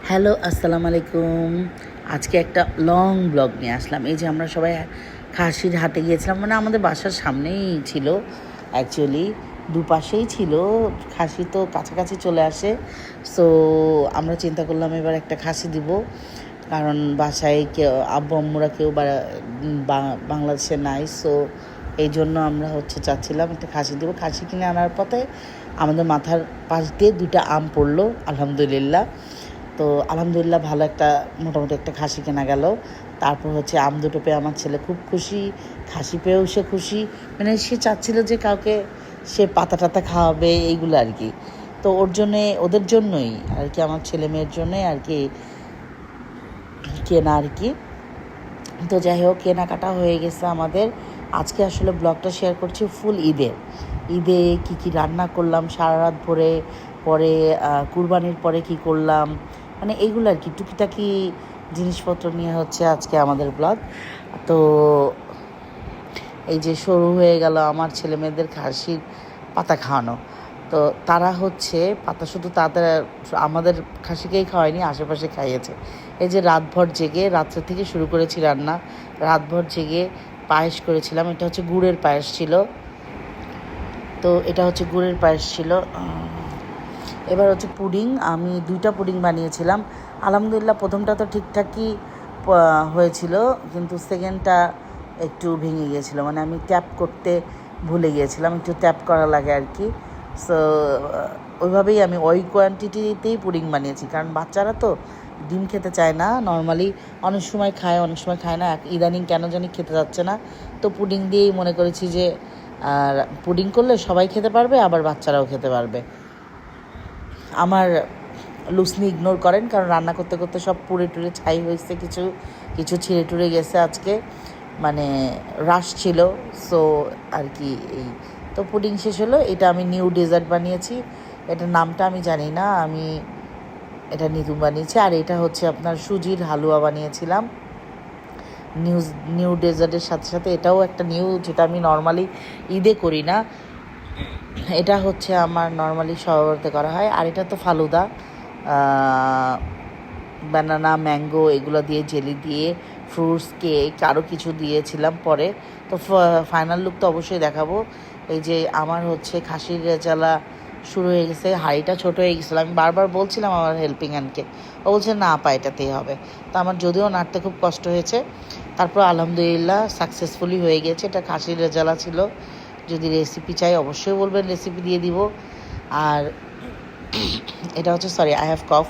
Hello, আসসালামু আলাইকুম। আজকে একটা লং ব্লগ নিয়ে আসলাম। এই যে আমরা সবাই খাসির হাটে গিয়েছিলাম, মানে আমাদের বাসার সামনেই ছিল, অ্যাকচুয়ালি দুপাশেই ছিল। খাসি তো কাছাকাছি চলে আসে। সো আমরা চিন্তা করলাম এবার একটা খাসি দিব, কারণ বাসায় কেউ আব্বু আম্মুরা কেউ বাংলাদেশে নাই। সো এই জন্য আমরা চাচ্ছিলাম একটা খাসি দেবো। খাসি কিনে আনার পথে আমাদের মাথার পাশ দিয়ে দুইটা আম পড়লো, আলহামদুলিল্লাহ। তো আলহামদুলিল্লাহ ভালো একটা মোটামুটি একটা খাসি কেনা গেল। তারপর আম দুটো পেয়ে আমার ছেলে খুব খুশি, খাসি পেয়েও সে খুশি। মানে সে চাচ্ছিল যে কাউকে সে পাতা টাতা খাওয়াবে, এইগুলো আর কি। তো ওদের জন্যই আর কি, আমার ছেলে মেয়ের জন্যই আর কি কেনা আর কি। তো যাই হোক, কেনাকাটা হয়ে গেছে আমাদের। আজকে আসলে ব্লগটা শেয়ার করছি ফুল ঈদে কি কি রান্না করলাম সারা রাত ভরে, পরে কুরবানির পরে কি করলাম, মানে এইগুলো আর কি টুকিটাকি জিনিসপত্র নিয়ে আজকে আমাদের ব্লগ। তো এই যে শুরু হয়ে গেল আমার ছেলে মেয়েদের খাসির পাতা খাওয়ানো। তো তারা পাতা শুধু আমাদের খাসিকেই খাওয়ায়নি, আশেপাশে খাইয়েছে। এই যে রাতভর জেগে, রাত্রে থেকে শুরু করেছি রান্না, রাতভর জেগে পায়েস করেছিলাম। এটা গুড়ের পায়েস ছিল। তো এটা গুড়ের পায়েস ছিল। এবার পুডিং, আমি 2টা পুডিং বানিয়েছিলাম। আলহামদুলিল্লাহ প্রথমটা তো ঠিকঠাকই হয়েছিল, কিন্তু সেকেন্ডটা একটু ভেঙে গিয়েছিলো। মানে আমি ট্যাপ করতে ভুলে গিয়েছিলাম, একটু ট্যাপ করা লাগে আর কি। সো ওইভাবেই আমি ওই কোয়ান্টিটিতেই পুডিং বানিয়েছি, কারণ বাচ্চারা তো ডিম খেতে চায় না নর্মালি। অনেক সময় খায়, অনেক সময় খায় না। ইদানিং কেন জানি খেতে যাচ্ছে না। তো পুডিং দিয়েই মনে করেছি যে পুডিং করলে সবাই খেতে পারবে, আবার বাচ্চারাও খেতে পারবে। আমার লুসনি ইগনোর করেন, কারণ রান্না করতে করতে সব পুড়ে টুড়ে ছাই হয়েছে, কিছু কিছু ছিঁড়ে টুড়ে গেছে আজকে, মানে রাশ ছিল। সো আর কি এই তো পুডিং শেষ হলো। এটা আমি নিউ ডেজার্ট বানিয়েছি, এটার নামটা আমি জানি না, আমি এটা নিতু বানিয়েছি। আর এটা আপনার সুজির হালুয়া বানিয়েছিলাম নিউ ডেজার্টের সাথে সাথে। এটাও একটা নিউ, যেটা আমি নর্মালি ঈদে করি না। এটা আমার নর্মালি সবাইতে করা হয়। আর এটা তো ফালুদা, ব্যানানা, ম্যাঙ্গো এগুলো দিয়ে, জেলি দিয়ে, ফ্রুটস, কেক, আরও কিছু দিয়েছিলাম পরে। তো ফাইনাল লুক তো অবশ্যই দেখাবো। এই যে আমার খাসির রেজালা শুরু হয়ে গেছে। হাঁড়িটা ছোটো হয়ে গেছিলো, আমি বারবার বলছিলাম আমার হেল্পিং হ্যান্ডকে, ও বলছে না আপা এটাতেই হবে। তো আমার যদিও নাড়তে খুব কষ্ট হয়েছে, তারপর আলহামদুলিল্লাহ সাকসেসফুলি হয়ে গেছে। এটা খাসির রেজালা ছিল। যদি রেসিপি চাই অবশ্যই বলবেন, রেসিপি দিয়ে দিব। আর এটা সরি, আই হ্যাভ কফ।